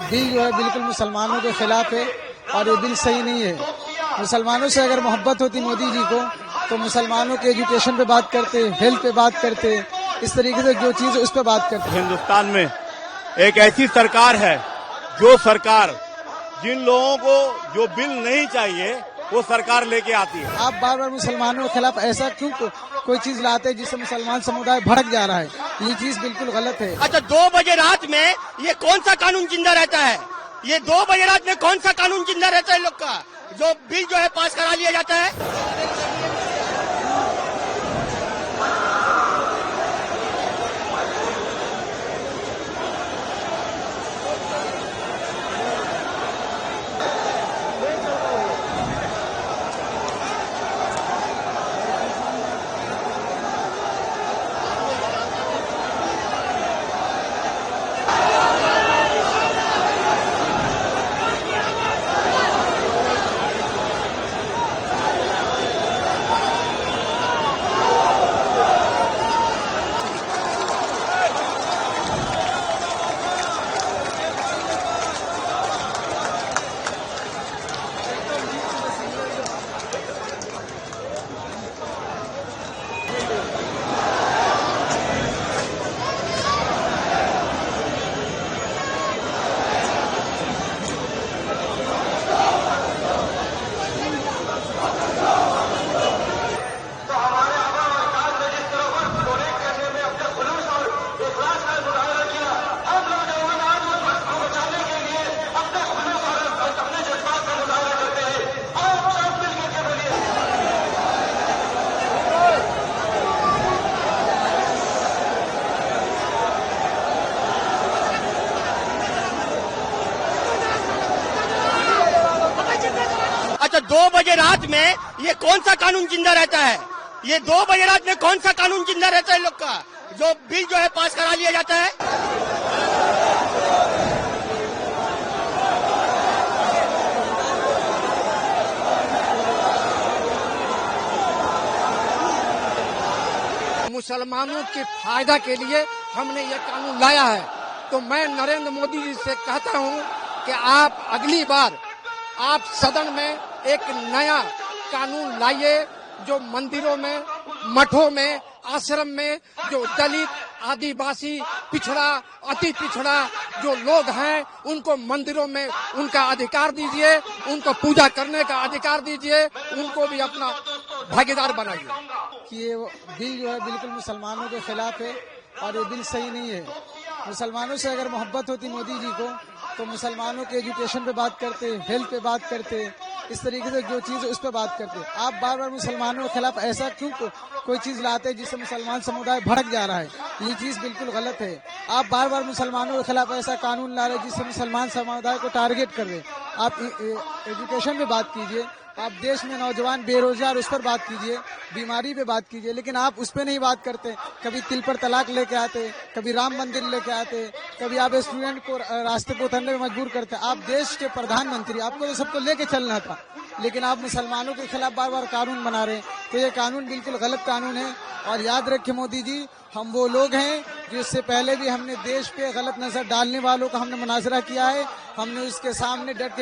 Bill जो है बिल्कुल मुसलमानों के खिलाफ है और ये बिल सही नहीं है। मुसलमानों से अगर मोहब्बत होती मोदी जी को तो मुसलमानों के एजुकेशन पे बात करते, हेल्थ पे बात करते, इस तरीके से जो चीज उस पे बात करते। हिंदुस्तान में एक ऐसी सरकार है जो सरकार जिन लोगों को जो बिल नहीं चाहिए वो सरकार लेके आती है। आप बार बार मुसलमानों के खिलाफ ऐसा क्यों कोई चीज लाते हैं जिससे मुसलमान समुदाय भड़क जा रहा है? ये चीज बिल्कुल गलत है। अच्छा, 2 बजे रात में ये कौन सा कानून जिंदा रहता है? ये 2 बजे रात में कौन सा कानून जिंदा रहता है? लोग का जो बिल जो है पास करा लिया जाता है। अच्छा, 2 बजे रात में ये कौन सा कानून जिंदा रहता है? ये 2 बजे रात में कौन सा कानून जिंदा रहता है? लोग का जो बिल जो है पास करा लिया जाता है। मुसलमानों के फायदा के लिए हमने ये कानून लाया है। तो मैं नरेंद्र मोदी जी से कहता हूँ कि आप अगली बार आप सदन में एक नया कानून लाइए जो मंदिरों में, मठों में, आश्रम में जो दलित, आदिवासी, पिछड़ा, अति पिछड़ा जो लोग हैं उनको मंदिरों में उनका अधिकार दीजिए, उनको पूजा करने का अधिकार दीजिए, उनको भी अपना भागीदार बनाइए। कि ये बिल जो है बिल्कुल मुसलमानों के खिलाफ है और ये बिल सही नहीं है। मुसलमानों से अगर मोहब्बत होती मोदी जी को तो मुसलमानों के एजुकेशन पे बात करते, हेल्थ पे बात करते, इस तरीके से जो चीज उस पे बात करते। आप बार बार मुसलमानों के खिलाफ ऐसा क्यों कोई चीज लाते हैं जिससे मुसलमान समुदाय भड़क जा रहा है? ये चीज बिल्कुल गलत है। आप बार बार मुसलमानों के खिलाफ ऐसा कानून ला रहे हैं जिससे मुसलमान समुदाय को टारगेट कर रहे। आप एजुकेशन पे बात कीजिए, आप देश में नौजवान बेरोजगार उस पर बात कीजिए, बीमारी पे बात कीजिए, लेकिन आप उस पर नहीं बात करते। कभी तिल पर तलाक लेके आते, कभी राम मंदिर लेके आते, कभी आप स्टूडेंट को रास्ते पर उतरने में मजबूर करते। आप देश के प्रधानमंत्री, आपको तो सबको लेके चलना था, लेकिन आप मुसलमानों के खिलाफ बार बार कानून बना रहे हैं। तो ये कानून बिल्कुल गलत कानून है। और याद रखिए मोदी जी, हम वो लोग हैं जो इससे पहले भी हमने देश पे गलत नजर डालने वालों का हमने मुनाजरा किया है। हमने उसके सामने डट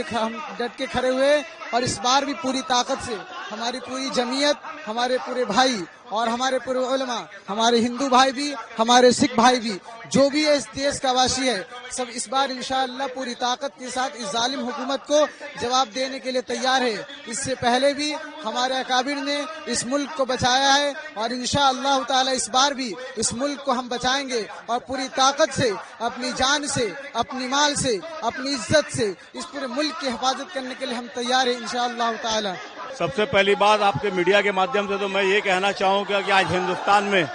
के खड़े हुए और इस बार भी पूरी ताकत से हमारी पूरी जमीयत, हमारे पूरे भाई और हमारे पूरे उलमा, हमारे हिंदू भाई भी, हमारे सिख भाई भी, जो भी है इस देश का वासी है, सब इस बार इंशाअल्लाह पूरी ताकत के साथ इस जालिम हुकूमत को जवाब देने के लिए तैयार है। इससे पहले भी हमारे अकाबिर ने इस मुल्क को बचाया है और इंशाअल्लाह ताला इस बार भी इस मुल्क को हम बचाएंगे और पूरी ताकत से, अपनी जान से, अपनी माल से, अपनी इज्जत से इस पूरे मुल्क की हिफाजत करने के लिए हम तैयार हैं इंशाअल्लाह ताला। सबसे पहली बात आपके मीडिया के माध्यम से तो मैं ये कहना चाहूँगा कि आज हिंदुस्तान में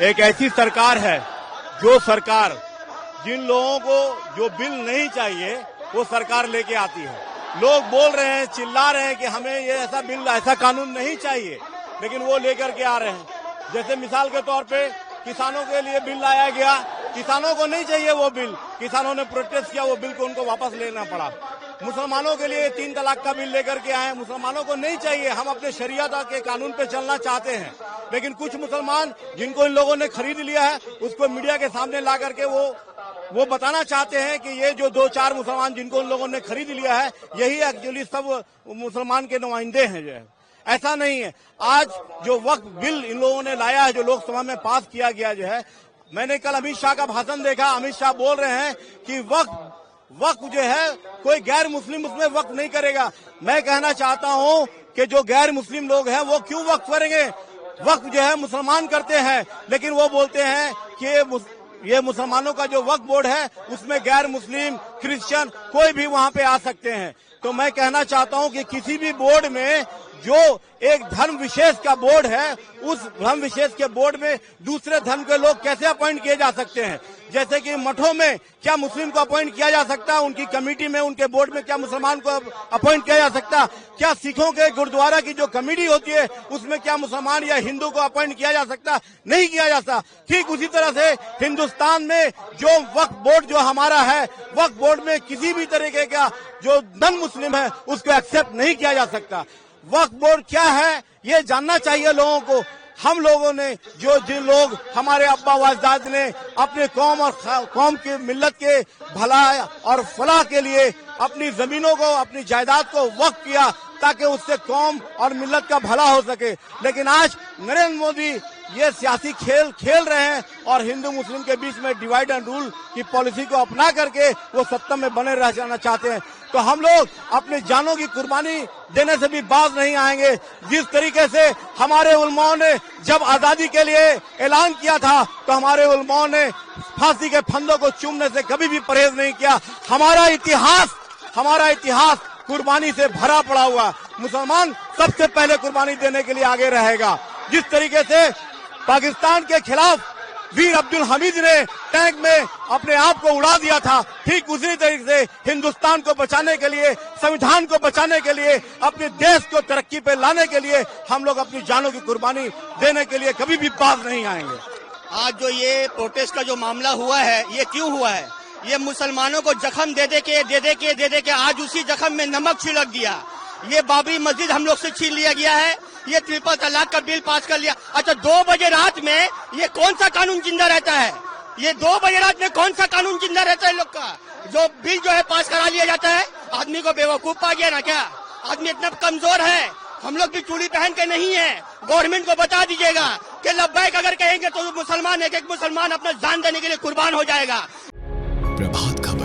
एक ऐसी सरकार है जो सरकार जिन लोगों को जो बिल नहीं चाहिए वो सरकार लेके आती है। लोग बोल रहे हैं, चिल्ला रहे हैं कि हमें ये ऐसा बिल, ऐसा कानून नहीं चाहिए, लेकिन वो लेकर के आ रहे हैं। जैसे मिसाल के तौर पे किसानों के लिए बिल लाया गया, किसानों को नहीं चाहिए वो बिल, किसानों ने प्रोटेस्ट किया, वो बिल को उनको वापस लेना पड़ा। मुसलमानों के लिए 3 तलाक का बिल लेकर के आए, मुसलमानों को नहीं चाहिए, हम अपने शरीयत के कानून पे चलना चाहते हैं। लेकिन कुछ मुसलमान जिनको इन लोगों ने खरीद लिया है उसको मीडिया के सामने ला करके वो वो बताना चाहते हैं कि ये जो 2-4 मुसलमान जिनको उन लोगों ने खरीद लिया है, यही एक्चुअली सब मुसलमान के नुमाइंदे हैं जो है। ऐसा नहीं है। आज जो वक्फ बिल इन लोगों ने लाया है, जो लोकसभा में पास किया गया जो है, मैंने कल अमित शाह का भाषण देखा। अमित शाह बोल रहे हैं कि वक्फ जो है कोई गैर मुस्लिम उसमें वक्फ नहीं करेगा। मैं कहना चाहता हूं कि जो गैर मुस्लिम लोग हैं वो क्यों वक्फ करेंगे? वक्फ जो है मुसलमान करते हैं, लेकिन वो बोलते हैं कि ये मुसलमानों का जो वक्फ बोर्ड है उसमें गैर मुस्लिम, क्रिश्चियन कोई भी वहां पे आ सकते हैं। तो मैं कहना चाहता हूं कि किसी भी बोर्ड में जो एक धर्म विशेष का बोर्ड है, उस धर्म विशेष के बोर्ड में दूसरे धर्म के लोग कैसे अपॉइंट किए जा सकते हैं? जैसे कि मठों में क्या मुस्लिम को अपॉइंट किया जा सकता है? उनकी कमेटी में, उनके बोर्ड में क्या मुसलमान को अपॉइंट किया जा सकता? क्या सिखों के गुरुद्वारा की जो कमेटी होती है उसमें क्या मुसलमान या हिंदू को अपॉइंट किया जा सकता? नहीं किया जा सकता। ठीक उसी तरह से हिंदुस्तान में जो वक्फ बोर्ड जो हमारा है, वक्फ बोर्ड में किसी भी तरीके का जो नॉन मुस्लिम है उसको एक्सेप्ट नहीं किया जा सकता। वक्फ बोर्ड क्या है ये जानना चाहिए लोगों को। हम लोगों ने जिन लोग हमारे अब्बा अजदाद ने अपने कौम और कौम के मिल्लत के भला और फलाह के लिए अपनी जमीनों को, अपनी जायदाद को वक्फ किया ताकि उससे कौम और मिल्लत का भला हो सके। लेकिन आज नरेंद्र मोदी ये सियासी खेल खेल रहे हैं और हिंदू मुस्लिम के बीच में डिवाइड एंड रूल की पॉलिसी को अपना करके वो सत्ता में बने रह जाना चाहते हैं। तो हम लोग अपनी जानों की कुर्बानी देने से भी बाज नहीं आएंगे। जिस तरीके से हमारे उलमाओं ने जब आजादी के लिए ऐलान किया था तो हमारे उलमाओं ने फांसी के फंदों को चूमने से कभी भी परहेज नहीं किया। हमारा इतिहास कुर्बानी से भरा पड़ा हुआ। मुसलमान सबसे पहले कुर्बानी देने के लिए आगे रहेगा। जिस तरीके से पाकिस्तान के खिलाफ वीर अब्दुल हमीद ने टैंक में अपने आप को उड़ा दिया था, ठीक उसी तरीके से हिंदुस्तान को बचाने के लिए, संविधान को बचाने के लिए, अपने देश को तरक्की पे लाने के लिए हम लोग अपनी जानों की कुर्बानी देने के लिए कभी भी बाज नहीं आएंगे। आज जो ये प्रोटेस्ट का जो मामला हुआ है, ये क्यों हुआ है? ये मुसलमानों को जख्म दे दे के आज उसी जख्म में नमक छिड़क दिया। ये बाबरी मस्जिद हम लोग से छीन लिया गया है, ये ट्रिपल तलाक का बिल पास कर लिया। अच्छा, 2 बजे रात में ये कौन सा कानून जिंदा रहता है? ये 2 बजे रात में कौन सा कानून जिंदा रहता है लोग का? जो बिल जो है पास करा लिया जाता है। आदमी को बेवकूफ पा गया ना क्या? आदमी इतना कमजोर है? हम लोग भी चूड़ी पहन के नहीं है। गवर्नमेंट को बता दीजिएगा कि लब्बैक अगर कहेंगे तो मुसलमान एक मुसलमान अपना जान देने के लिए कुर्बान हो जाएगा। प्रभात खबर।